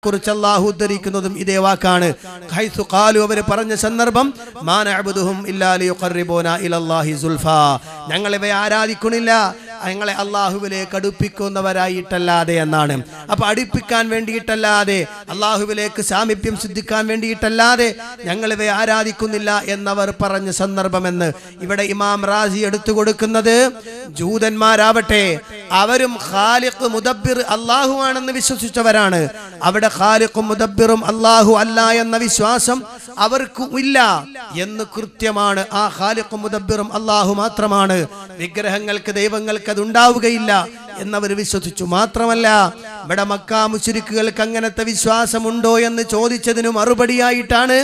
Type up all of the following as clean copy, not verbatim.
കുറിച്ച് അല്ലാഹു ഉദ്ധരിക്കുന്നതും ഇതേ വാക്കാണ്. ഹൈസു ഖാലു, അവർ പറഞ്ഞ സന്ദർഭം, മാ നഅബുദുഹും ഇല്ലാ ലിയുഖർരിബൂനാ ഇലല്ലാഹി സുൽഫാ, ഞങ്ങൾ ഇവയെ ആരാധിക്കുന്നില്ല ഞങ്ങളെ അല്ലാഹുവിലേക്ക് അടുപ്പിക്കുന്നവരായിട്ടല്ലാതെ എന്നാണ്. അപ്പൊ അടുപ്പിക്കാൻ വേണ്ടിയിട്ടല്ലാതെ, അല്ലാഹുവിലേക്ക് സാമീപ്യം സിദ്ധിക്കാൻ വേണ്ടിയിട്ടല്ലാതെ ഞങ്ങൾ ഇവയെ ആരാധിക്കുന്നില്ല എന്നവർ പറഞ്ഞ സന്ദർഭമെന്ന് ഇവിടെ ഇമാം റാസി എടുത്തു കൊടുക്കുന്നത്, ജൂതന്മാരാവട്ടെ അവരും ഖാലിഖ് മുദബ്ബിർ അല്ലാഹു ആണെന്ന് വിശ്വസിച്ചവരാണ്. അവിടെ ഖാലിഖും മുദബ്ബിറും അല്ലാഹു അല്ല എന്ന വിശ്വാസം അവർക്ക് ഇല്ല എന്ന് കൃത്യമാണ്. ആ ഖാലിഖും മുദബ്ബിറും അല്ലാഹു മാത്രമാണ്, വിഗ്രഹങ്ങൾക്ക് ദൈവങ്ങൾക്ക് അത് ഉണ്ടാവുകയില്ല എന്നവർ വിശ്വസിച്ചു. മാത്രമല്ല, ഇവിടെ മക്കാ മുശ്രിക്കുകൾക്ക് അങ്ങനത്തെ വിശ്വാസമുണ്ടോ എന്ന് ചോദിച്ചതിന് മറുപടിയായിട്ടാണ്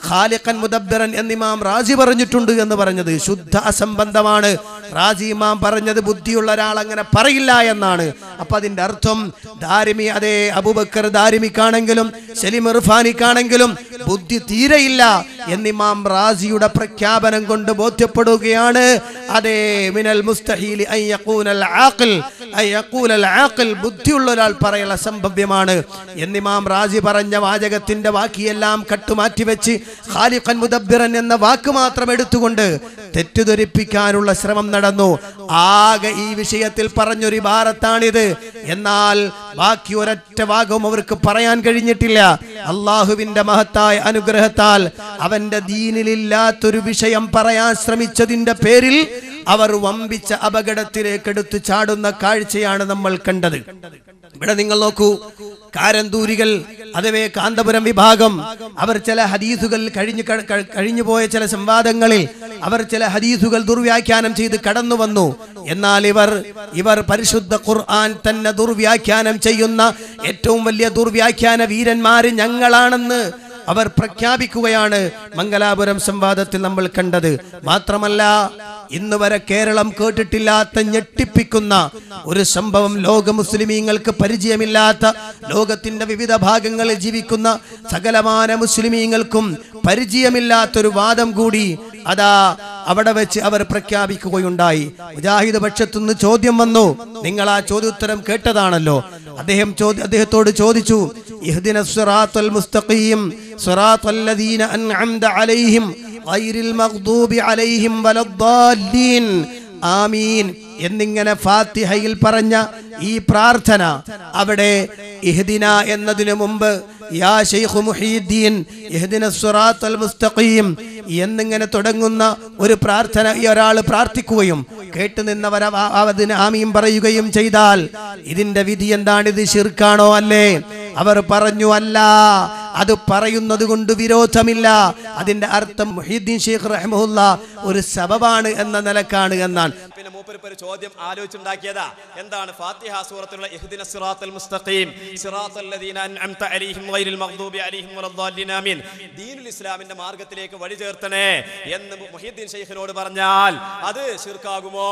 ഖാലിഖൻ മുദബ്ബിറൻ എന്ന് ഇമാം റാസി പറഞ്ഞിട്ടുണ്ട് എന്ന് പറഞ്ഞത്. ശുദ്ധ അസംബന്ധമാണ്. റാസി ഇമാം പറഞ്ഞത് ബുദ്ധിയുള്ള ഒരാൾ അങ്ങനെ പറയില്ല എന്നാണ്. അപ്പൊ അതിന്റെ അർത്ഥം ദാരിമി, അതേ അബൂബക്കർ ദാരിമിക്കാണെങ്കിലും സലീം ഇർഫാനിക്കാണെങ്കിലും ബുദ്ധി തീരെയില്ല എന്ന് ഇമാം റാസിയുടെ പ്രഖ്യാപനം കൊണ്ട് ബോധ്യപ്പെടുകയാണ്. അതേ മിനൽ മുസ്തഹീലി അൻ യഖൂലൽ ആഖിൽ, ബുദ്ധിയുള്ള ഒരാൾ പറയൽ അസംഭവ്യമാണ് എന്ന് ഇമാം റാസി പറഞ്ഞ വാചകത്തിന്റെ ബാക്കിയെല്ലാം കട്ടുമാറ്റി വെച്ച് ഖാലിഖൻ മുദബ്ബിറൻ എന്ന വാക്ക് മാത്രം എടുത്തുകൊണ്ട് തെറ്റിദ്ധരിപ്പിക്കാനുള്ള ശ്രമം നടന്നു. ആകെ ഈ വിഷയത്തിൽ പറഞ്ഞൊരു ഇബാറത്താണിത്. എന്നാൽ ബാക്കി ഒരൊറ്റ വാക്കും അവർക്ക് പറയാൻ കഴിഞ്ഞിട്ടില്ല. അള്ളാഹുവിന്റെ മഹത്തായ അനുഗ്രഹത്താൽ അവന്റെ ദീനിലില്ലാത്തൊരു വിഷയം പറയാൻ ശ്രമിച്ചതിന്റെ പേരിൽ അവർ വമ്പിച്ച അപകടത്തിലേക്ക് എടുത്തു ചാടുന്ന കാഴ്ചയാണ് നമ്മൾ കണ്ടത്. ഇവിടെ നിങ്ങൾ നോക്കൂ, കാരന്തൂരികൾ അഥവാ കാന്തപുരം വിഭാഗം, അവർ ചില ഹദീസുകൾ കഴിഞ്ഞുപോയ ചില സംവാദങ്ങളിൽ അവർ ചില ഹദീസുകൾ ദുർവ്യാഖ്യാനം ചെയ്ത് കടന്നു വന്നു. എന്നാൽ ഇവർ പരിശുദ്ധ ഖുർആൻ തന്നെ ദുർവ്യാഖ്യാനം ചെയ്യുന്ന ഏറ്റവും വലിയ ദുർവ്യാഖ്യാന വീരന്മാര് ഞങ്ങളാണെന്ന് അവർ പ്രഖ്യാപിക്കുകയാണ് മംഗലാപുരം സംവാദത്തിൽ നമ്മൾ കണ്ടത്. മാത്രമല്ല, ഇന്ന് വരെ കേരളം കേട്ടിട്ടില്ലാത്ത ഞെട്ടിപ്പിക്കുന്ന ഒരു സംഭവം, ലോക മുസ്ലിമീങ്ങൾക്ക് പരിചയമില്ലാത്ത, ലോകത്തിന്റെ വിവിധ ഭാഗങ്ങളിൽ ജീവിക്കുന്ന സകലമാന മുസ്ലിമീങ്ങൾക്കും പരിചയമില്ലാത്തൊരു വാദം കൂടി അതാ അവിടെ വെച്ച് അവർ പ്രഖ്യാപിക്കുകയുണ്ടായി. മുജാഹിദ് പക്ഷത്തുനിന്ന് ചോദ്യം വന്നു. നിങ്ങൾ ആ ചോദ്യോത്തരം കേട്ടതാണല്ലോ. അദ്ദേഹത്തോട് ചോദിച്ചു, ഇഹ്ദിനസ് സിറാത്തൽ മുസ്തഖീം സിറാത്തൽ ലദീന അൻഅംത അലൈഹിം ഗൈറിൽ മഗ്ദൂബി അലൈഹിം വലദ്ദാല്ലീൻ ആമീൻ എന്നിങ്ങനെ ഫാത്തിഹയിൽ പറഞ്ഞ ഈ പ്രാർത്ഥന, അവിടെ ഇഹ്ദിന എന്നതിനു മുമ്പ് യാ ശൈഖ് മുഹീദ്ദീൻ ഇഹ്ദിനസ് സിറാത്തൽ മുസ്തഖീം എന്നിങ്ങനെ തുടങ്ങുന്ന ഒരു പ്രാർത്ഥന ഒരാൾ പ്രാർത്ഥിക്കുകയും കേട്ടു നിന്നവർ അതിന് ആമീൻ പറയുകയും ചെയ്താൽ ഇതിന്റെ വിധി എന്താണ്? ഇത് ശിർക്കാണോ അല്ലേ? അവർ പറഞ്ഞു, അല്ല, അത് പറയുന്നത് കൊണ്ട് വിരോധമില്ല. അതിന്റെ അർത്ഥം മുഹീദ്ദീൻ ശൈഖ് റഹിമഹുല്ല ഒരു സബബാണ് എന്ന നിലക്കാണ് എന്നാണ്. പിന്നെ മൂപ്പര് ഒരു ചോദ്യം ആലോചിച്ചുണ്ടാക്കിയതാ. എന്താണ് ഫാത്തിഹ സൂറത്തിലുള്ള ഇഹ്ദിനസ് സിറാത്തൽ മുസ്തഖീം സിറാത്തൽ ലദീന അൻഅംത അലൈഹിം ഗൈറിൽ മഗ്ദൂബി അലൈഹിം വലദ്ദാല്ലീൻ ആമീൻ, ദീനുൽ ഇസ്ലാമിന്റെ മാർഗ്ഗത്തിലേക്ക് വഴി ചേർത്തണേ എന്ന് മുഹീദ്ദീൻ ശൈഖിനോട് പറഞ്ഞാൽ അത് ശിർക്കാകുമോ?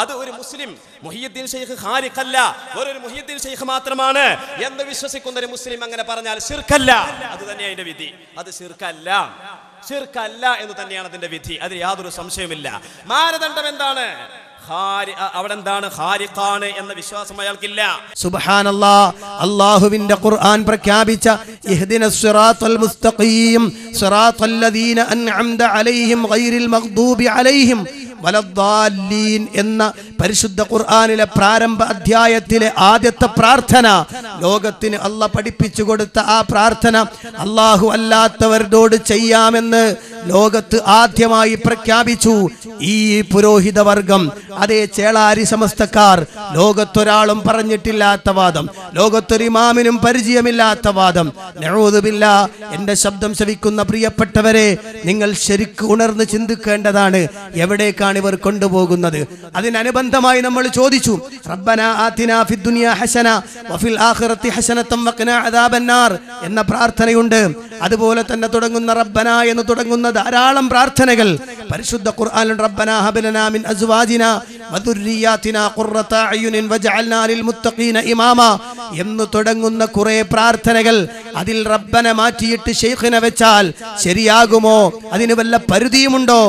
അത് ഒരു മുസ്ലിം, മുഹീദ്ദീൻ ശൈഖ് ഖാലിഖല്ല, ഒരു മുഹീദ്ദീൻ ശൈഖ് മാത്രമാണ് എന്ന് വിശ്വസിക്കുന്ന ഒരു മുസ്ലിം അങ്ങനെ പറഞ്ഞാൽ ശിർക്കല്ല. അത് തന്നെ അതിന്റെ വിധി. അത് ശിർക്കല്ല എന്ന് തന്നെയാണ് അതിന്റെ വിധി. അതിൽ യാതൊരു സംശയമില്ല. മാനദണ്ഡം എന്താണ്? അവിടെ എന്താണ്? ഖാലിഖാണ് എന്ന വിശ്വാസം അയാൾക്കില്ല. സുബ്ഹാനല്ലാഹ്, അല്ലാഹുവിന്റെ ഖുർആൻ പ്രഖ്യാപിച്ച ഇഹ്ദിനസ് സിറാത്തൽ മുസ്തഖീം സിറാത്തൽ ലദീന അൻഅംത അലൈഹിം ഗൈറിൽ മഗ്ദൂബി അലൈഹിം വലദ്ദാല്ലീൻ എന്ന പരിശുദ്ധ ഖുർആനിലെ പ്രാരംഭ അധ്യായത്തിലെ ആദ്യത്തെ പ്രാർത്ഥന, ലോകത്തിന് അല്ലാഹ് പഠിപ്പിച്ചു കൊടുത്ത ആ പ്രാർത്ഥന അല്ലാഹു അല്ലാത്തവരോട് ചെയ്യാമെന്ന് ലോകത്ത് ആദ്യമായി പ്രഖ്യാപിച്ചു ഈ പുരോഹിത വർഗം. അതേ ചേളാരി സമസ്തക്കാർ, ലോകത്തൊരാളും പറഞ്ഞിട്ടില്ലാത്ത വാദം, ലോകത്തൊരു ഇമാമിനും പരിചയമില്ലാത്ത വാദം. നഊദു ബില്ലാഹ്. എന്റെ ശബ്ദം ശ്രവിക്കുന്ന പ്രിയപ്പെട്ടവരെ, നിങ്ങൾ ശരിക്ക് ഉണർന്ന് ചിന്തിക്കേണ്ടതാണ് എവിടേക്കാണ് ഇവർ കൊണ്ടുപോകുന്നത്. അതിനനുബന്ധമായി നമ്മൾ ചോദിച്ചു, റബ്ബനാ ആതിനാ ഫിദ്ദുനിയാ ഹസന വഫിൽ ആഖിറതി ഹസനതൻ വഖിനാ അദാബന്നാർ എന്ന പ്രാർത്ഥനയുണ്ട്. അതുപോലെ തന്നെ തുടങ്ങുന്ന റബ്ബന എന്ന് തുടങ്ങുന്ന ധാരാളം പ്രാർത്ഥനകൾ പരിശുദ്ധ ഖുർആനിൽ റബ്ബന ഹബ് ലനാ മിൻ അസ്വാജിനാ വദുർരിയാതിനാ ഖുർറത അയുനിൻ വജഅൽനാ ലിൽ മുത്തഖീന ഇമാമ എന്ന് തുടങ്ങുന്ന കുറെ പ്രാർത്ഥനകൾ അതിൽ റബ്ബന മാറ്റിയിട്ട് ശൈഖിനെ വെച്ചാൽ ശരിയാകുമോ, അതിന് വല്ല പരിധിയുമുണ്ടോ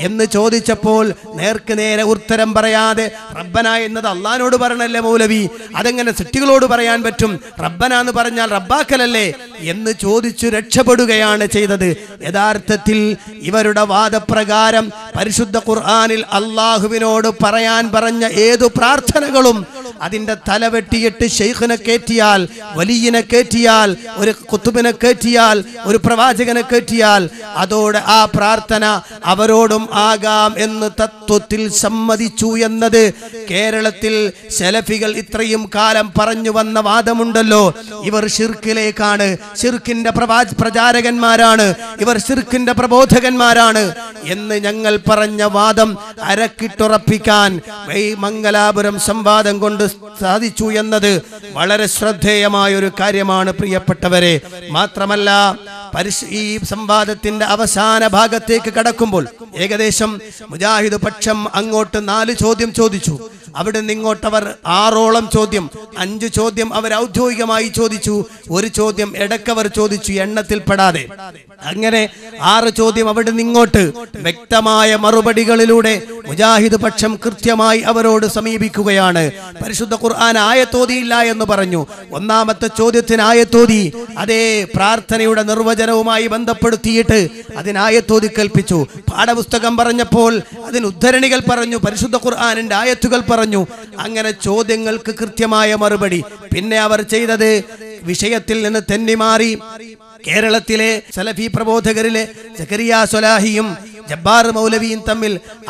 എന്ന് ചോദിച്ചപ്പോൾ നേർക്ക് നേരെ ഉത്തരം പറയാതെ റബ്ബന എന്നത് അള്ളാഹിനോട് പറയണല്ലേ മൗലവി, അതെങ്ങനെ സൃഷ്ടികളോട് പറയാൻ പറ്റും, റബ്ബന എന്ന് പറഞ്ഞാൽ റബ്ബാക്കലല്ലേ എന്ന് ചോദിച്ചു രക്ഷപ്പെടുകയാണ് ചെയ്തത്. യഥാർത്ഥത്തിൽ ഇവരുടെ വാദപ്രകാരം പരിശുദ്ധ ഖുർആനിൽ അള്ളാഹുവിനോട് പറയാൻ പറഞ്ഞ ഏതു പ്രാർത്ഥനകളും അതിന്റെ തലവെട്ടിയിട്ട് ശൈഖിനെ കയറ്റിയാൽ, വലിയനെ കയറ്റിയാൽ, ഒരു കുത്തുബിനെ കയറ്റിയാൽ, ഒരു പ്രവാചകനെ കയറ്റിയാൽ അതോടെ ആ പ്രാർത്ഥന അവരോടും ആകാം എന്ന് തത്വത്തിൽ സമ്മതിച്ചു എന്നത് കേരളത്തിൽ സലഫികൾ ഇത്രയും കാലം പറഞ്ഞു വന്ന വാദമുണ്ടല്ലോ. ഇവർ ശിർക്കിലേക്കാണ്, ശിർക്കിന്റെ പ്രചാരകന്മാരാണ്, ഇവർ ശിർക്കിന്റെ പ്രബോധകന്മാരാണ് എന്ന് ഞങ്ങൾ പറഞ്ഞ വാദം അരക്കിട്ടുറപ്പിക്കാൻ ഈ മംഗലാപുരം സംവാദം കൊണ്ട് സാധിച്ചു എന്നത് വളരെ ശ്രദ്ധേയമായ ഒരു കാര്യമാണ് പ്രിയപ്പെട്ടവരെ. മാത്രമല്ല ഈ സംവാദത്തിന്റെ അവസാന ഭാഗത്തേക്ക് കടക്കുമ്പോൾ ഏകദേശം മുജാഹിദ് പക്ഷം അങ്ങോട്ട് 4 ചോദ്യം ചോദിച്ചു, അവിടെ നിന്നിങ്ങോട്ട് അവർ 6ഓളം ചോദ്യം, 5 ചോദ്യം അവർ ഔദ്യോഗികമായി ചോദിച്ചു, 1 ചോദ്യം ഇടക്കവർ ചോദിച്ചു എണ്ണത്തിൽപ്പെടാതെ. അങ്ങനെ 6 ചോദ്യം അവിടെ നിന്നിങ്ങോട്ട് വ്യക്തമായ മറുപടികളിലൂടെ മുജാഹിദ് പക്ഷം കൃത്യമായി അവരോട് സമീപിക്കുകയാണ്. പരിശുദ്ധ ഖുർആൻ ആയത്തോതിയില്ല എന്ന് പറഞ്ഞു. 1ാമത്തെ ചോദ്യത്തിന് ആയത്തോതി, അതേ പ്രാർത്ഥനയുടെ നിർവചനവുമായി ബന്ധപ്പെടുത്തിയിട്ട് അതിനായത്തോതി കൽപ്പിച്ചു. പാഠപുസ്തകം പറഞ്ഞപ്പോൾ അതിന് ഉദ്ധരണികൾ പറഞ്ഞു, പരിശുദ്ധ ഖുർആനിന്റെ ആയത്തുകൾ പറഞ്ഞു. അങ്ങനെ ചോദ്യങ്ങൾക്ക് കൃത്യമായ മറുപടി. പിന്നെ അവർ ചെയ്തത് വിഷയത്തിൽ നിന്ന് തെന്നിമാറി കേരളത്തിലെ സലഫി പ്രബോധകരിലെ സക്കരിയ സ്വലാഹിയും ജബ്ബാർ മൗലവിയും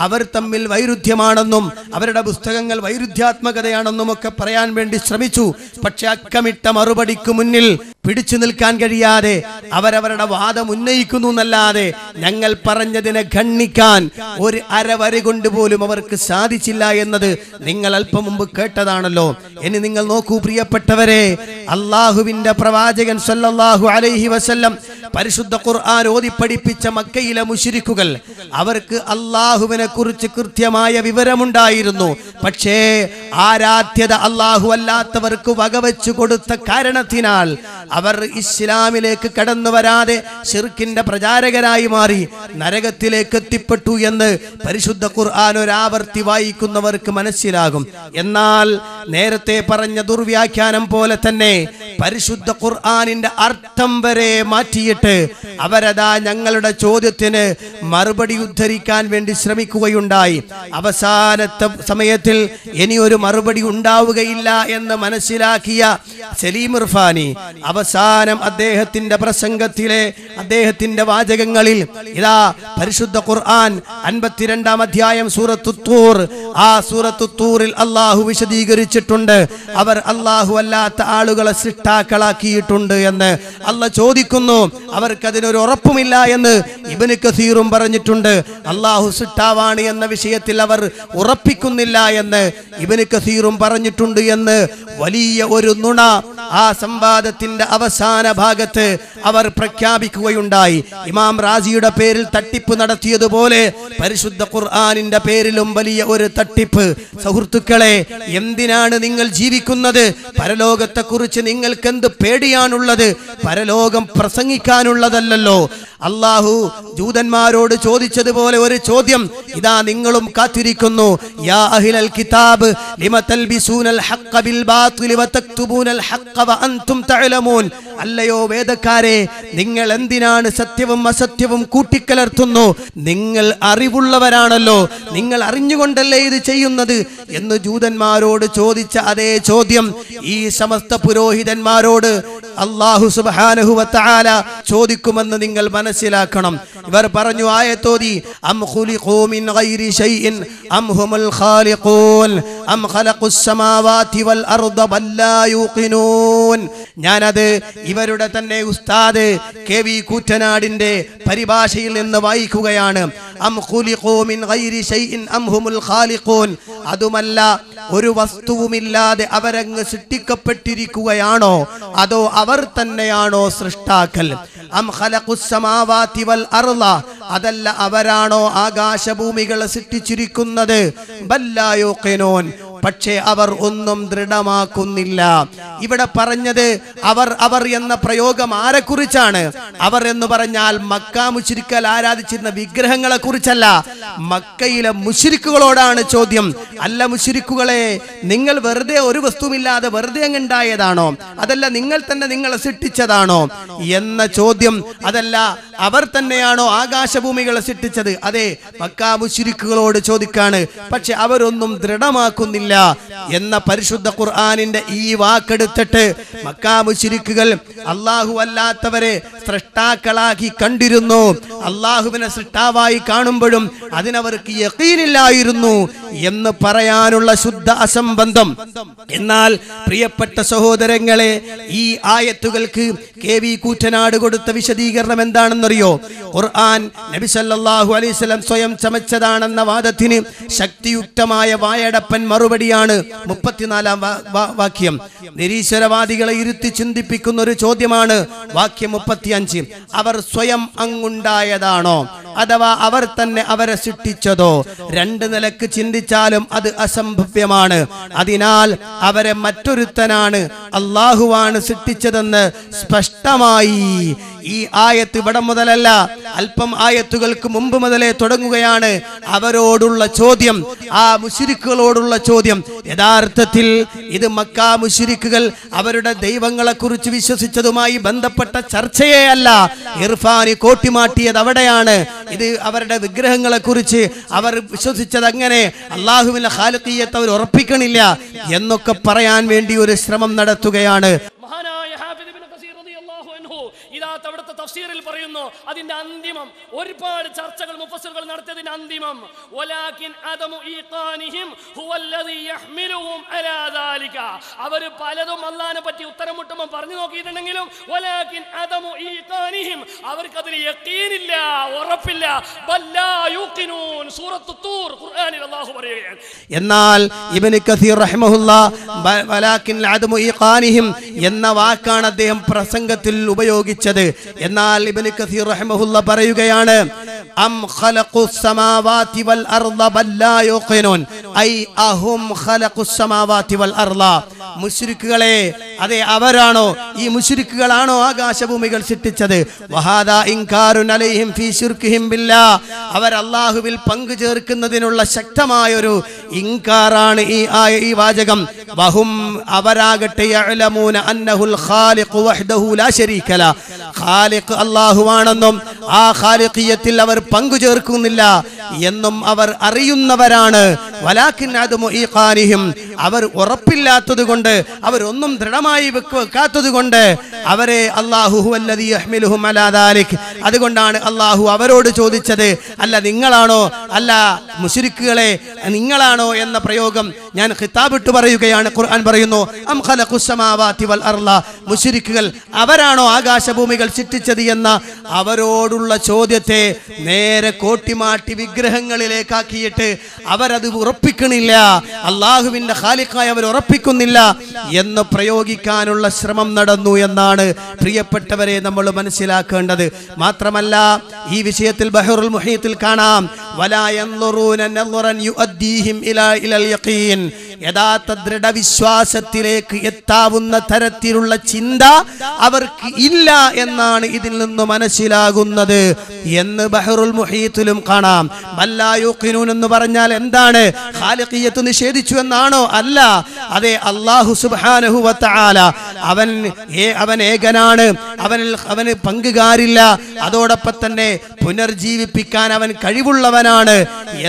അവർ തമ്മിൽ വൈരുദ്ധ്യമാണെന്നും അവരുടെ പുസ്തകങ്ങൾ വൈരുദ്ധ്യാത്മകതയാണെന്നും ഒക്കെ പറയാൻ വേണ്ടി ശ്രമിച്ചു. പക്ഷെ അക്കമിട്ട മറുപടിക്ക് മുന്നിൽ പിടിച്ചു നിൽക്കാൻ കഴിയാതെ അവരവരുടെ വാദം ഉന്നയിക്കുന്നു എന്നല്ലാതെ ഞങ്ങൾ പറഞ്ഞതിനെ ഖണ്ഡിക്കാൻ ഒരു അരവരി കൊണ്ട് പോലും അവർക്ക് സാധിച്ചില്ല എന്നത് നിങ്ങൾ അല്പം മുമ്പ് കേട്ടതാണല്ലോ. ഇനി നിങ്ങൾ നോക്കൂ പ്രിയപ്പെട്ടവരെ, അള്ളാഹുവിന്റെ പ്രവാചകൻ സല്ലല്ലാഹു അലൈഹി വസല്ലം പരിശുദ്ധ ഖുർആൻ ഓതി പഠിപ്പിച്ച മക്കയിലെ മുശ്രിക്കുകൾ, അവർക്ക് അള്ളാഹുവിനെ കുറിച്ച് കൃത്യമായ വിവരമുണ്ടായിരുന്നു. പക്ഷേ ആരാധ്യത അള്ളാഹു അല്ലാത്തവർക്ക് വകവെച്ചു കൊടുത്ത കാരണത്തിനാൽ അവർ ഇസ്ലാമിലേക്ക് കടന്നു വരാതെ ശിർക്കിന്റെ പ്രചാരകരായി മാറി നരകത്തിലേക്ക് എത്തിപ്പെട്ടു എന്ന് പരിശുദ്ധ ഖുർആൻ ഒരാവർത്തി വായിക്കുന്നവർക്ക് മനസ്സിലാകും. എന്നാൽ നേരത്തെ പറഞ്ഞ ദുർവ്യാഖ്യാനം പോലെ തന്നെ പരിശുദ്ധ ഖുർആനിന്റെ അർത്ഥം വരെ മാറ്റിയിട്ട് അവരതാ ഞങ്ങളുടെ ചോദ്യത്തിന് മറുപടി ഉദ്ധരിക്കാൻ വേണ്ടി ശ്രമിക്കുകയുണ്ടായി. അവസാനത്തെ സമയത്തിൽ ഇനിയൊരു മറുപടി ഉണ്ടാവുകയില്ല എന്ന് മനസ്സിലാക്കിയ സലീം ഇർഫാനി അവസാനം അദ്ദേഹത്തിന്റെ പ്രസംഗത്തിലെ അദ്ദേഹത്തിന്റെ വാചകങ്ങളിൽ ഇതാ പരിശുദ്ധ ഖുർആൻ 52-ാം അധ്യായം സൂറത്തു തൂർ, ആ സൂറത്തു തൂറിൽ അള്ളാഹു വിശദീകരിച്ചിട്ടുണ്ട് അവർ അള്ളാഹു അല്ലാത്ത ആളുകളെ സൃഷ്ടാക്കളാക്കിയിട്ടുണ്ട് എന്ന്. അള്ളാഹ് ചോദിക്കുന്നു, അവർക്കതിനൊരു ഉറപ്പുമില്ല എന്ന് ഇബ്നു കസീറും പറഞ്ഞിട്ടുണ്ട്. അള്ളാഹു സൃഷ്ടാവാണ് എന്ന വിഷയത്തിൽ അവർ ഉറപ്പിക്കുന്നില്ല എന്ന് ഇബ്നു കസീറും പറഞ്ഞിട്ടുണ്ട് എന്ന് വലിയ ഒരു നുണ ആ സംവാദത്തിന്റെ അവസാന ഭാഗത്ത് അവർ പ്രഖ്യാപിക്കുകയുണ്ടായി. ഇമാം റാസിയുടെ പേരിൽ തട്ടിപ്പ് നടത്തിയതുപോലെ പരിശുദ്ധ ഖുർആനിന്റെ പേരിലും വലിയ ഒരു തട്ടിപ്പ്. സുഹൃത്തുക്കളെ, എന്തിനാണ് നിങ്ങൾ ജീവിക്കുന്നത്? പരലോകത്തെക്കുറിച്ച് നിങ്ങൾക്ക് എന്ത് പേടിയാണുള്ളത്? പരലോകം പ്രസംഗിക്കാനുള്ളതല്ലോ. അള്ളാഹു ജൂതന്മാരോട് ചോദിച്ചതുപോലെ ഒരു ചോദ്യം ഇതാ നിങ്ങളും കാത്തിരിക്കുന്നു. യാ അഹ്ലൽ കിതാബ് ലിമ തൽബിസൂനൽ ഹഖ്ഖ ബിൽ ബാതിലി വതക്തുബൂനൽ ഹഖ്ഖ വഅൻതും തഅലമൂൻ. അല്ലയോ വേദക്കാരെ, നിങ്ങൾ എന്തിനാണ് സത്യവും അസത്യവും കൂട്ടിക്കലർത്തുന്നു? നിങ്ങൾ അറിവുള്ളവരാണല്ലോ, നിങ്ങൾ അറിഞ്ഞുകൊണ്ടല്ലേ ഇത് ചെയ്യുന്നത് എന്ന് ജൂതന്മാരോട് ചോദിച്ച അതേ ചോദ്യം ഈ സമസ്ത പുരോഹിതന്മാരോട് അല്ലാഹു സുബ്ഹാനഹു വ തആല ചോദിക്കുമെന്ന് നിങ്ങൾ മനസ്സിലാക്കണം. ഇവർ പറഞ്ഞു ആയത്തോതി, അം ഖുലിഖൂ മിൻ ഗൈരി ശൈഇൻ അം ഹുമുൽ ഖാലിഖൂൻ അം ഖലഖുസ് സമാവാതി വൽ അർദ ബൽ ലാ യൂഖിനൂൻ. ഞാനത് ഇവരുടെ തന്നെ ഉസ്താദ് KV കൂറ്റനാടിന്റെ പരിഭാഷയിൽ നിന്ന് വായിക്കുകയാണ്. അം ഖുലിഖൂ മിൻ ഗൈരി ശൈഇൻ അം ഹുമുൽ ഖാലിഖൂൻ. അതുമല്ല, ഒരു വസ്തുവുമില്ലാതെ അവരങ്ങ് സൃഷ്ടിക്കപ്പെട്ടിരിക്കുകയാണോ അതോ അവർ തന്നെയാണോ സൃഷ്ടാക്കൾ? അം ഖലഖുസ് സമാവാതി വൽ അർള, അതല്ല അവരാണോ ആകാശഭൂമികളെ സൃഷ്ടിച്ചിരിക്കുന്നത്? ബല്ലാ യുഖിനൂൻ, പക്ഷേ അവർ ഒന്നും ദൃഢമാക്കുന്നില്ല. ഇവിടെ പറഞ്ഞത് അവർ എന്ന പ്രയോഗം ആരെക്കുറിച്ചാണ്? അവർ എന്ന് പറഞ്ഞാൽ മക്ക മുശ്രിക്കുകൾ ആരാധിച്ചിരുന്ന വിഗ്രഹങ്ങളെ കുറിച്ചല്ല, മക്കയിലെ മുശ്രിക്കുകളോടാണ് ചോദ്യം. അല്ല മുശ്രിക്കുകളെ, നിങ്ങൾ വെറുതെ ഒരു വസ്തുവില്ലാതെ വെറുതെ അങ്ങുണ്ടായതാണോ? അതല്ല നിങ്ങൾ തന്നെ നിങ്ങളെ സൃഷ്ടിച്ചതാണോ എന്ന ചോദ്യം. അതല്ല അവർ തന്നെയാണോ ആകാശഭൂമികളെ സൃഷ്ടിച്ചത്? അതെ, മക്ക മുശ്രിക്കുകളോട് ചോദിക്കാണ്. പക്ഷെ അവരൊന്നും ദൃഢമാക്കുന്നില്ല എന്ന പരിശുദ്ധ ഖുർആനിന്റെ ഈ വാക്കെടുത്തിട്ട് മക്ക മുശ്രിക്കുകൾ അല്ലാഹു അല്ലാത്തവരെ സൃഷ്ടാക്കളാക്കി കണ്ടിരുന്നു. അല്ലാഹുവിനെ സൃഷ്ടാവായി കാണുമ്പോഴും അതിനവർക്ക് യഖീനില്ലായിരുന്നു എന്ന് പറയാനുള്ള ശുദ്ധ അസംബന്ധം. എന്നാൽ പ്രിയപ്പെട്ട സഹോദരങ്ങളെ, ഈ ആയത്തുകൾക്ക് KV കൂറ്റനാട് കൊടുത്ത വിശദീകരണം എന്താണെന്നറിയോ? ഖുർആൻ നബി സല്ലല്ലാഹു അലൈഹി വസല്ലം സ്വയം ചമച്ചതാണെന്ന വാദത്തിന് ശക്തിയുക്തമായ വായടപ്പൻ മറുപടിയാണ് 34-ാം വാക്യം. നിരീശ്വരവാദികളെ ഇരുത്തി ചിന്തിപ്പിക്കുന്ന ഒരു ചോദ്യമാണ് വാക്യം 35. അവർ സ്വയം അങ്ങുണ്ടായതാണോ അഥവാ അവർ തന്നെ അവരെ സൃഷ്ടിച്ചതോ? രണ്ട് നിലക്ക് ചിന്തിച്ചാലും അത് അസംഭവ്യമാണ്. അതിനാൽ അവരെ മറ്റൊരുത്തനാണ്, അല്ലാഹുവാണ് സൃഷ്ടിച്ചതെന്ന് സ്പഷ്ടമായി. ഈ ആയത്ത് ഇവിടെ മുതലല്ല, അല്പം ആയത്തുകൾക്ക് മുമ്പ് മുതലേ തുടങ്ങുകയാണ് അവരോടുള്ള ചോദ്യം, ആ മുശ്രിക്കുകളോടുള്ള ചോദ്യം. യഥാർത്ഥത്തിൽ ഇത് മക്ക മുശ്രിക്കുകൾ അവരുടെ ദൈവങ്ങളെ കുറിച്ച് വിശ്വസിച്ചതുമായി ബന്ധപ്പെട്ട ചർച്ചയേ അല്ല. ഇർഫാനി കോട്ടിമാട്ടിയത് അവിടെയാണ്. ഇത് അവരുടെ വിഗ്രഹങ്ങളെ കുറിച്ച് അവർ വിശ്വസിച്ചത് അങ്ങനെ അല്ലാഹുവിന്റെ ഖാലിഖിയ്യത്ത് അവർ ഉറപ്പിക്കണില്ല എന്നൊക്കെ പറയാൻ വേണ്ടി ഒരു ശ്രമം നടത്തുകയാണ്. അവിടുത്തെ തഫ്സീറിൽ പറയുന്നു, അതിന്റെ അന്തിമം ഒരുപാട് ചർച്ചകൾ മുഫസ്സിറുകൾ നടത്തിയതിന്റെ അന്തിമം വലാകിൻ അദമു ഈഖാനിഹിം ഹുവല്ലദീ യഹ്മിലുഹും അലാ ദാലിക. അവർ പലതും അല്ലാഹുവിനെ പറ്റി ഉത്തരം മുട്ടുമ്പോൾ പറഞ്ഞു നോക്കിയിട്ടുണ്ടെങ്കിലും വലാകിൻ അദമു ഈഖാനിഹിം, അവർക്ക് അതിൽ യഖീനില്ല, ഉറപ്പില്ല. ബല്ലാ യുഖിനൂൻ, സൂറത്തു തൂർ ഖുർആനിൽ അല്ലാഹു പറയുകയാണ്. എന്നാൽ ഇബ്നു കസീർ റഹിമഹുല്ലാഹ് വലാകിൻ അദമു ഈഖാനിഹിം എന്ന വാക്കാണ് അദ്ദേഹം പ്രസംഗത്തിൽ ഉപയോഗിച്ചത്. എന്നാൽ ഇബ്നു കസീർ റഹിമഹുല്ലാഹ് പറയുകയാണ്, അം ഖലഖുസ് സമാവാതി വൽ അർള ബല്ലാ യുഖിനൂൻ, ഐ അഹും ഖലഖുസ് സമാവാതി വൽ അർള. മുശ്രിക്കുകളെ, അതെ അവരാണോ, ഈ മുശ്രിക്കുകളാണോ ആകാശഭൂമികൾ സൃഷ്ടിച്ചത്? വഹാദാ ഇൻകാറുൻ അലൈഹിം ഫീ ശിർക്കിഹിം ബില്ലാഹ്, അവർ അല്ലാഹുവിൽ പങ്കു ചേർക്കുന്നതിനുള്ള ശക്തമായൊരു ഇൻകാറാണ് ഈ വാചകം. വഹും, അവരാകട്ടെ യഅലമൂന അന്നഹുൽ ഖാലിഖു വഹ്ദഹു ലാ ശരീക ല, ഖാലിഖ് അല്ലാഹുവാണെന്നും ആ ഖാലിഖിയത്തിൽ അവർ പങ്കു ചേർക്കുന്നില്ല എന്നും അവർ അറിയുന്നവരാണ്. വലാകിൻ അദമു ഈഖാനിഹിം, അവർ ഉറപ്പില്ലാത്തതുകൊണ്ട്, അവരൊന്നും ദൃഢമായി വെക്കാത്തതുകൊണ്ട് അവരെ അല്ലാഹു ഹുവല്ലദീ യഹ്മിലുഹും അലാ ദാലിക്, അതുകൊണ്ടാണ് അല്ലാഹു അവരോട് ചോദിച്ചത്, അല്ല നിങ്ങളാണോ, അല്ല മുശ്രിക്കുകളെ നിങ്ങളാണോ എന്ന പ്രയോഗം ഞാൻ ഖിതാബിട്ട് പറയുകയാണ്. ഖുർആൻ പറയുന്നു, അം ഖലഖുസ് സമാവാതി വൽ അർള, മുശ്രിക്കുകൾ അവരാണോ ആകാശഭൂമികൾ സൃഷ്ടിച്ചത് എന്ന അവരോടുള്ള ചോദ്യത്തെ നേരെ കോട്ടിമാട്ടി വിഗ്രഹങ്ങളിലേക്കാക്കിയിട്ട് അവരത് ഉറപ്പിക്കണില്ല, അല്ലാഹുവിന്റെ ഖാലിഖായി അവർ ഉറപ്പിക്കുന്നില്ല എന്ന് പ്രയോഗിക്കാനുള്ള ശ്രമം നടന്നു എന്നാണ് പ്രിയപ്പെട്ടവരെ നമ്മൾ മനസ്സിലാക്കേണ്ടത്. മാത്രമല്ല ഈ വിഷയത്തിൽ ബഹറുൽ മുഹീത്തിൽ കാണാം, വലാ യൻളുറൂന നളറൻ യുഅദ്ദീഹിം ഇലൽ യഖീൻ, യഥാർത്ഥ ദൃഢവിശ്വാസത്തിലേക്ക് എത്താവുന്ന തരത്തിലുള്ള ചിന്ത അവർക്ക് ഇല്ല എന്നാണ് ഇതിൽ നിന്ന് മനസ്സിലാകുന്നത് എന്ന് ബഹറുൽ മുഹീത്തിലും കാണാം. ബല്ലാ യുഖിനൂൻ എന്ന് പറഞ്ഞാൽ എന്താണ്? ഖാലിഖിയത്ത് നിഷേധിച്ചു എന്നാണോ? അല്ല, അതെ അല്ലാഹു സുബ്ഹാനഹു വ തആല അവൻ ഏകനാണ്, അവന് പങ്കുകാരില്ല, അതോടൊപ്പം തന്നെ പുനർജീവിപ്പിക്കാൻ അവൻ കഴിവുള്ളവനാണ്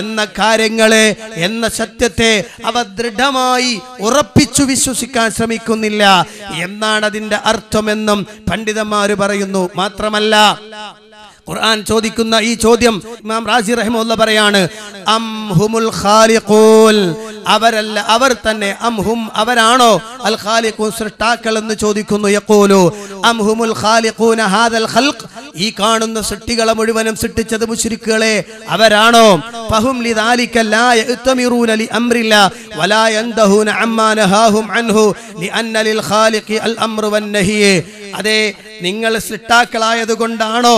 എന്ന കാര്യങ്ങളെ, എന്ന സത്യത്തെ അവ ദൃഢമായി ഉറപ്പിച്ചു വിശ്വസിക്കാൻ ശ്രമിക്കുന്നില്ല എന്നാണ് അതിന്റെ അർത്ഥമെന്നും പണ്ഡിതന്മാര് പറയുന്നു. മാത്രമല്ല ഖുർആൻ ചോദിക്കുന്ന ഈ ചോദ്യം ഇമാം റാസി റഹിമഹുല്ലാഹ് പറയാണ്, അം ഹുമുൽ ഖാലിഖൂൻ, അവരല്ല അവർ തന്നെ, അം ഹും അവരാണോ അൽ ഖാലിഖൂൻ സൃഷ്ടാക്കൾ എന്ന് ചോദിക്കുന്നു. യഖൂലു അം ഹുമുൽ ഖാലിഖൂന ഹാദൽ ഖൽഖ്, ഈ കാണുന്ന സൃഷ്ടികളെ മുഴുവനും സൃഷ്ടിച്ചത് മുശ്രിക്കുകളെ അവരാണോ? ഫഹും ലിദാലിക ലാ യഅ്തമിറൂന ലിഅംരില്ലാ വലാ യൻതഹൂന അമ്മാ നഹാഹും അൻഹു ലിഅന്ന ലിൽ ഖാലിഖി അൽ അംറു വൻ നഹി. അതെ നിങ്ങൾ സൃഷ്ടാക്കളായതുകൊണ്ടാണോ,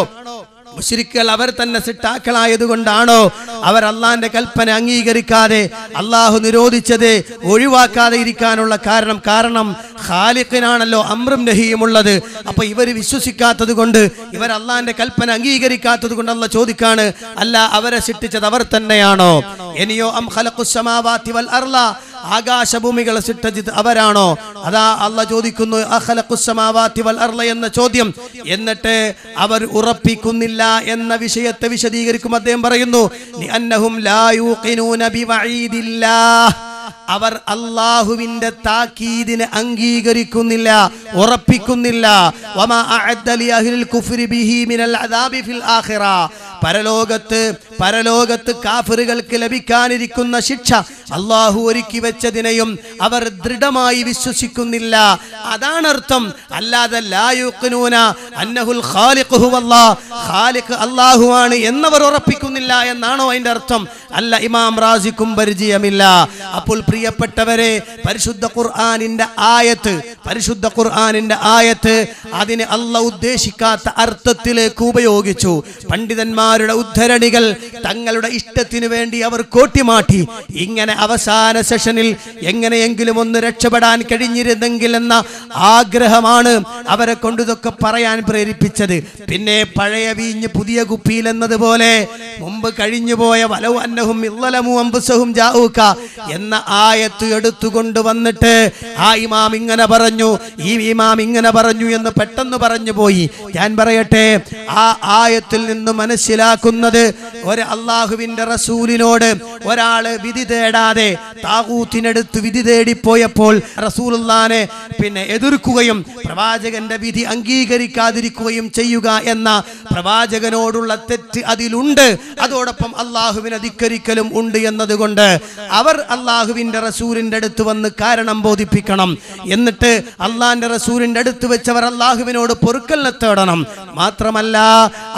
മുശ്രിക്കുകൾ അവർ തന്നെ സൃഷ്ടാക്കളായതുകൊണ്ടാണോ അവർ അള്ളാന്റെ കൽപ്പന അംഗീകരിക്കാതെ അള്ളാഹു നിരോധിച്ചത് ഒഴിവാക്കാതെ ഇരിക്കാനുള്ള കാരണം ഖാലിഖിനാണല്ലോ അമ്രും നഹിയും ഉള്ളത്. അപ്പൊ ഇവർ വിശ്വസിക്കാത്തത് കൊണ്ട്, ഇവർ അള്ളാന്റെ കൽപ്പന അംഗീകരിക്കാത്തത് കൊണ്ട് അള്ളാഹ് ചോദിക്കാണ്, അല്ല അവരെ സൃഷ്ടിച്ചത് അവർ തന്നെയാണോ? ഇനിയോ അം ഖലഖുസ് സമാവാതി വൽ അർള, ആകാശഭൂമികളെ സൃഷ്ടിച്ചത് അവരാണോ? അതാ അള്ളാഹ് ചോദിക്കുന്നു അഖലഖുസ് സമാവാതി വൽ അർള എന്ന ചോദ്യം. എന്നിട്ട് അവർ ഉറപ്പിക്കുന്നില്ല എന്ന വിഷയത്തെ വിശദീകരിക്കും. അദ്ദേഹം പറയുന്നു ലിഅന്നഹും ലാ യൂഖിനൂന ബിവഈദില്ലാഹ്, അവർ അല്ലാഹുവിന്റെ താക്കീദിനെ അംഗീകരിക്കുന്നില്ല, ഉറപ്പിക്കുന്നില്ല. വമാ അഅദ്ദ ലിഅഹ്ലിൽ കുഫ്രി ബിഹി മിനൽ അദാബി ഫിൽ ആഖിറ, പരലോകത്ത് കാഫിറുകൾക്ക് ലഭിക്കാനിരിക്കുന്ന ശിക്ഷ അല്ലാഹു ഒരുക്കി വെച്ചതിനെയും അവർ ദൃഢമായി വിശ്വസിക്കുന്നില്ല. അതാണ് അർത്ഥം. അല്ലാതെ ലാ യുഖിനൂന അന്നഹുൽ ഖാലിഖു ഹുവല്ലാഹ്, ഖാലിഖ് അല്ലാഹുവാണ് എന്നവർ ഉറപ്പിക്കുന്നില്ല എന്നാണോ അതിന്റെ അർത്ഥം? അല്ല, ഇമാം റാസിക്കും പരിചയമില്ല. അപ്പോൾ പ്രിയപ്പെട്ടവരെ, പരിശുദ്ധ ഖുർആനിന്റെ ആയത്ത് അതിനെ അല്ലാഹ് ഉദ്ദേശിക്കാത്ത അർത്ഥത്തിലേക്ക് ഉപയോഗിച്ചു. പണ്ഡിതന്മാരുടെ ഉദ്ധരണികൾ തങ്ങളുടെ ഇഷ്ടത്തിനു വേണ്ടി അവർ കോട്ടിമാറ്റി. ഇങ്ങനെ അവസാന സെഷനിൽ എങ്ങനെയെങ്കിലും ഒന്ന് രക്ഷപ്പെടാൻ കഴിഞ്ഞിരുന്നെങ്കിൽ എന്ന ആഗ്രഹമാണ് അവരെ കൊണ്ട് ഇതൊക്കെ പറയാൻ പ്രേരിപ്പിച്ചത്. പിന്നെ പഴയ വീഞ്ഞ് പുതിയ കുപ്പിയിൽ എന്നതുപോലെ മുമ്പ് കഴിഞ്ഞുപോയ വലൗ അന്നഹും ഇളലമു അംഫുസഹും ജാഊക എന്ന ആയത്ത് എടുത്തുകൊണ്ട് വന്നിട്ട് ആ ഇമാം ഇങ്ങനെ പറഞ്ഞു, ഈ ഇമാം ഇങ്ങനെ പറഞ്ഞു എന്ന് പെട്ടെന്ന് പറഞ്ഞു പോയി. ഞാൻ പറയട്ടെ, ആ ആയത്തിൽ നിന്ന് മനസ്സിലാക്കുന്നത് ഒരു അള്ളാഹുവിന്റെ റസൂലിനോട് ഒരാള് വിധി തേടാതെ താഗൂത്തിനടുത്ത് വിധി തേടിപ്പോയപ്പോൾ റസൂലുള്ളാനെ എതിർക്കുകയും പ്രവാചകന്റെ വിധി അംഗീകരിക്കാതിരിക്കുകയും ചെയ്യുക എന്ന പ്രവാചകനോടുള്ള തെറ്റ് അതിലുണ്ട്. അതോടൊപ്പം അള്ളാഹുവിനെ ധിക്കരിക്കലും ഉണ്ട് എന്നതുകൊണ്ട് അവർ അള്ളാഹുവിന്റെ റസൂലിന്റെ അടുത്ത് വന്ന് കാരണം ബോധിപ്പിക്കണം. എന്നിട്ട് അള്ളാഹിന്റെ റസൂലിന്റെ അടുത്ത് വെച്ചവർ അള്ളാഹുവിനോട് പൊറുക്കലിനെ തേടണം. മാത്രമല്ല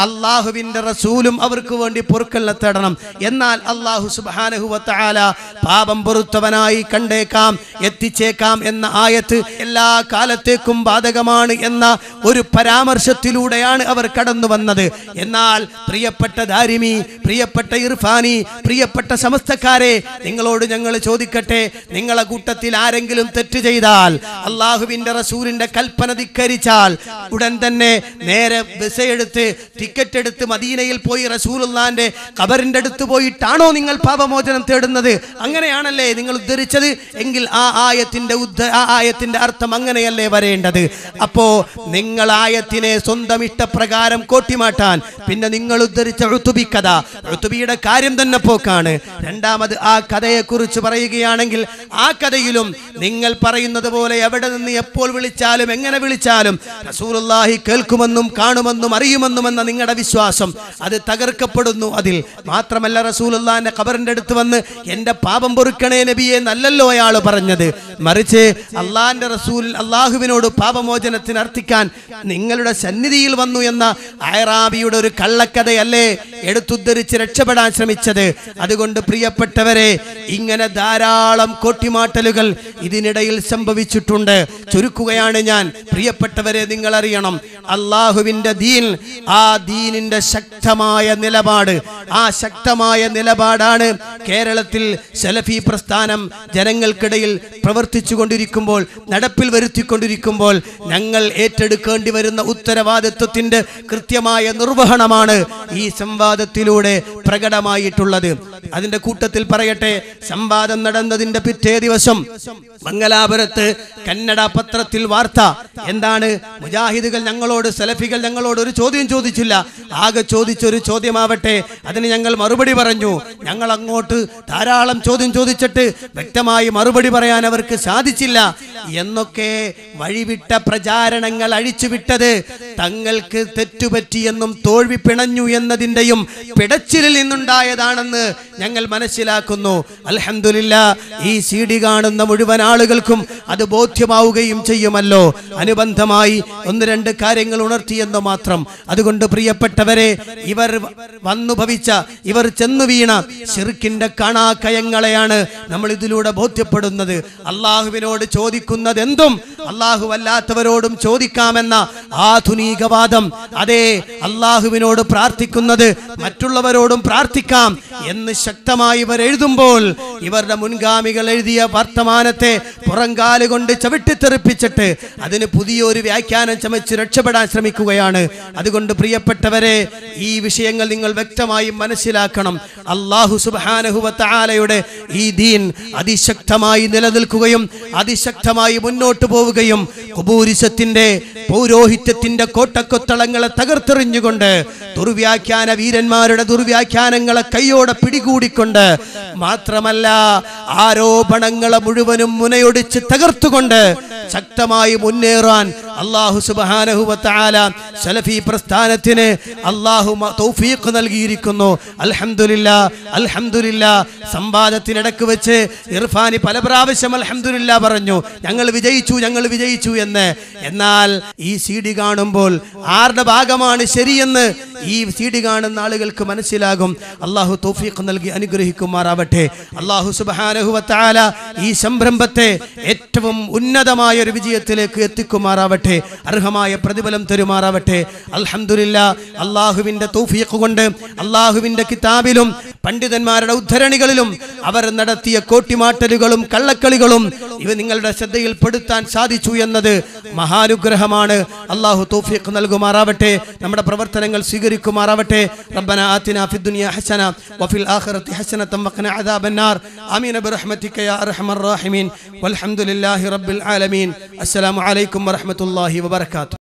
അള്ളാഹുവിന്റെ റസൂലും അവർക്ക് വേണ്ടി പൊറുക്കലിനെ തേടണം. എന്നാൽ അള്ളാഹു സുബ്ഹാനഹു വ തആല പാപം പൊറുത്തവനായി കണ്ടേക്കാം, എത്തിച്ചേക്കാം എന്ന ആയത്ത് എല്ലാ കാലത്തേക്കും ബാധകമാണ് എന്ന ഒരു പരാമർശത്തിലൂടെയാണ് അവർ കടന്നു വന്നത്. എന്നാൽ പ്രിയപ്പെട്ട ദാരിമി, പ്രിയപ്പെട്ട ഇർഫാനി, പ്രിയപ്പെട്ട സമസ്തക്കാരെ, നിങ്ങളോട് ഞങ്ങൾ ചോദിക്കട്ടെ, നിങ്ങളെ കൂട്ടത്തിൽ ആരെങ്കിലും തെറ്റ് ചെയ്താൽ, അള്ളാഹുവിന്റെ റസൂലിന്റെ കൽപ്പന ധിക്കരിച്ചാൽ, ഉടൻ തന്നെ നേരെ ബസ് എടുത്ത് ടിക്കറ്റ് എടുത്ത് മദീനയിൽ പോയി റസൂലുള്ളാന്റെ ഖബറിന്റെ അടുത്ത് പോയിട്ടാണോ നിങ്ങൾ പാപമോചനം തേടുന്നത്? അങ്ങനെയാണല്ലേ നിങ്ങൾ ഉദ്ധരിച്ചത്? എങ്കിൽ ആ ആയത്തിന്റെ അർത്ഥം അങ്ങനെയല്ലേ വരേണ്ടത്? അപ്പോ നിങ്ങൾ ആയത്തിനെ സ്വന്തം ഇഷ്ടപ്രകാരം കോട്ടിമാറ്റാൻ പിന്നെ നിങ്ങൾ ഉദ്ധരിച്ച ഉതുബി കഥ, ഉതുബിയുടെ കാര്യം തന്നെ പോക്കാണ്. രണ്ടാമത് ആ കഥയെ കുറിച്ച് പറയുകയാണെങ്കിൽ ആ കഥയിലും നിങ്ങൾ പറയുന്നത് പോലെ എവിടെ നിന്ന് എപ്പോൾ വിളിച്ചാലും എങ്ങനെ വിളിച്ചാലും റസൂലുള്ളാഹി കേൾക്കുമെന്നും കാണുമെന്നും അറിയുമെന്നും എന്ന നിങ്ങളുടെ വിശ്വാസം അത് തകർക്കപ്പെടുന്നു. അതിൽ മാത്രമല്ല, റസൂലുള്ളാഹിന്റെ ഖബറിന്റെ അടുത്ത് വന്ന് എന്റെ പാപം പൊറുക്കണേ നബിയെ നല്ലല്ലോ അയാൾ പറഞ്ഞത്. മറിച്ച് അള്ളാഹിന്റെ റസൂൽ അള്ളാഹുവിനോട് പാപമോചനത്തിന് അർത്ഥിക്കാൻ നിങ്ങളുടെ സന്നിധിയിൽ വന്നു എന്ന അയറാബിയുടെ ഒരു കള്ളക്കഥയല്ലേ എടുത്തുദ്ധരിച്ച് രക്ഷപ്പെടാൻ ശ്രമിച്ചത്. അതുകൊണ്ട് പ്രിയപ്പെട്ടവരെ, ഇങ്ങനെ ധാരാളം കോട്ടിമാട്ടലുകൾ ഇതിനിടയിൽ സംഭവിച്ചിട്ടുണ്ട്. ചുരുക്കുകയാണ് ഞാൻ. പ്രിയപ്പെട്ടവരെ, നിങ്ങൾ അറിയണം, അള്ളാഹുവിന്റെ ദീൻ, ആ ദീനിന്റെ ശക്തമായ നിലപാട്, ആ ശക്തമായ നിലപാടാണ് കേരളത്തിൽ സലഫി പ്രസ്ഥാനം ജനങ്ങൾക്കിടയിൽ പ്രവർത്തിച്ചു കൊണ്ടിരിക്കുമ്പോൾ, നടപ്പിൽ വരുത്തിക്കൊണ്ടിരിക്കുമ്പോൾ ഞങ്ങൾ ഏറ്റെടുക്കേണ്ടി വരുന്ന ഉത്തരവാദിത്വത്തിന്റെ കൃത്യമായ നിർവഹണമാണ് ഈ സംവാദത്തിലൂടെ പ്രകടമായിട്ടുള്ളത്. അതിന്റെ കൂട്ടത്തിൽ പറയട്ടെ, സംവാദം നടന്നതിന്റെ പിറ്റേ ദിവസം മംഗലാപുരത്ത് കന്നഡ പത്രത്തിൽ വാർത്ത എന്താണ്? മുജാഹിദുകൾ ഞങ്ങളോട്, സലഫികൾ ഞങ്ങളോട് ഒരു ചോദ്യം ചോദിച്ചില്ല. ആകെ ചോദിച്ചൊരു ചോദ്യമാവട്ടെ, അതിന് ഞങ്ങൾ മറുപടി പറഞ്ഞു. ഞങ്ങൾ അങ്ങോട്ട് ധാരാളം ചോദ്യം ചോദിച്ചിട്ട് വ്യക്തമായി മറുപടി പറയാൻ അവർക്ക് സാധിച്ചില്ല എന്നൊക്കെ വഴിവിട്ട പ്രചാരണങ്ങൾ അഴിച്ചുവിട്ടത് തങ്ങൾക്ക് തെറ്റുപറ്റിയെന്നും തോൽവി പിണഞ്ഞു എന്നതിൻ്റെയും പിടച്ചിലിൽ നിന്നുണ്ടായതാണെന്ന് ഞങ്ങൾ മനസ്സിലാക്കുന്നു. അൽഹംദുലില്ലാഹ്, ഈ CD കാണുന്ന മുഴുവൻ ആളുകൾക്കും അത് ബോധ്യമാവുകയും ചെയ്യുമല്ലോ. അനുബന്ധമായി 1-2 കാര്യങ്ങൾ ഉണർത്തിയെന്ന് മാത്രം. അതുകൊണ്ട് പ്രിയപ്പെട്ടവരെ, ഇവർ വന്നു ഭവിച്ച, ഇവർ ചെന്നു വീണ ശിർക്കിന്റെ കാണാക്കയങ്ങളെയാണ് നമ്മൾ ഇതിലൂടെ ബോധ്യപ്പെടുന്നത്. അള്ളാഹുവിനോട് ചോദിക്കുന്നത് എന്തും അള്ളാഹു അല്ലാത്തവരോടും ചോദിക്കാമെന്ന ആധുനികവാദം, അതെ, അള്ളാഹുവിനോട് പ്രാർത്ഥിക്കുന്നത് മറ്റുള്ളവരോടും പ്രാർത്ഥിക്കാം എന്ന് ശക്തമായി ഇവർ എഴുതുമ്പോൾ, ഇവരുടെ മുൻഗാമികൾ എഴുതിയ വർത്തമാനത്തെ പുറങ്കാലുകൊണ്ട് ചവിട്ടിത്തെറിപ്പിച്ചിട്ട് അതിന് പുതിയൊരു വ്യാഖ്യാനം ചമച്ച് രക്ഷപ്പെടാൻ ശ്രമിക്കുകയാണ്. അതുകൊണ്ട് പ്രിയപ്പെട്ടവരെ, ഈ വിഷയങ്ങൾ നിങ്ങൾ വ്യക്തമായി മനസ്സിലാക്കണം. അല്ലാഹു സുബ്ഹാനഹു വ തആലയുടെ ഈ ദീൻ അതിശക്തമായി നിലനിൽക്കുകയും അതിശക്തമായി മുന്നോട്ട് പോവുകയും ഖുബൂരിസത്തിന്റെ പൗരോഹിത്യത്തിന്റെ കോട്ടക്കൊത്തളങ്ങളെ തകർത്തെറിഞ്ഞുകൊണ്ട് ദുർവ്യാഖ്യാന വീരന്മാരുടെ ദുർവ്യാഖ്യാനങ്ങളെ കൈയോടെ പിടികൂടിക്കൊണ്ട്, മാത്രമല്ല ആരോപണങ്ങളെ മുഴുവനും മുനയൊടിച്ച് തകർത്തുകൊണ്ട് ശക്തമായി മുന്നേറാൻ അല്ലാഹു സുബ്ഹാനഹു വ തആല സലഫി പ്രസ്ഥാനത്തിന് അല്ലാഹു തൗഫീഖ് നൽകിയിരിക്കുന്നു. അൽഹംദുലില്ലാഹ്, അൽഹംദുലില്ലാഹ്. സംവാദത്തിനിടക്ക് വെച്ച് ഇർഫാനി പല പ്രാവശ്യം അൽഹംദുലില്ലാഹ് പറഞ്ഞു, ഞങ്ങൾ വിജയിച്ചു, ഞങ്ങൾ വിജയിച്ചു എന്ന്. എന്നാൽ ഈ CD കാണുമ്പോൾ ആരുടെ ഭാഗമാണ് ശരിയെന്ന് ഈ CD കാണുന്ന ആളുകൾക്ക് മനസ്സിലാകും. അല്ലാഹു തൗഫീഖ് നൽകി അനുഗ്രഹിക്കുമാറാവട്ടെ. അല്ലാഹു സുബ്ഹാനഹു വ തആല ഈ സംരംഭത്തെ ഏറ്റവും ഉന്നതമായ ഒരു വിജയത്തിലേക്ക് എത്തിക്കുമാറാവട്ടെ. അർഹമായ പ്രതിഫലം തരുമാറാവട്ടെ. അൽഹംദുലില്ലാഹ്, അല്ലാഹുവിന്റെ തൗഫീഖ് കൊണ്ട് അല്ലാഹുവിന്റെ കിതാബിലും പണ്ഡിതന്മാരുടെ ഉദ്ധരണികളിലും അവർ നടത്തിയ കോട്ടിമാട്ടലുകളും കള്ളക്കളികളും ഇവ നിങ്ങളുടെ ശ്രദ്ധയിൽപ്പെടുത്താൻ സാധിച്ചു എന്നത് മഹാനുഗ്രഹമാണ്. അല്ലാഹു തൗഫീഖ് നൽകുമാറാവട്ടെ. നമ്മുടെ പ്രവർത്തനങ്ങൾ സ്വീകരിക്കുമാറാവട്ടെ. റബ്ബനാ ആതിനാ ഫിദ്ദുനിയാ ഹസന വഫിൽ ആഖിറതി ഹസനതൻ വഖിനാ അദാബന്നാർ. ആമീൻ ബിറഹ്മതിക യാ അർഹമർ റഹീമീൻ. വൽഹംദുലില്ലാഹി റബ്ബിൽ ആലമീൻ. അസ്സലാമു അലൈക്കും വറഹ്മത്തുള്ളാഹി വബറകാതുഹു.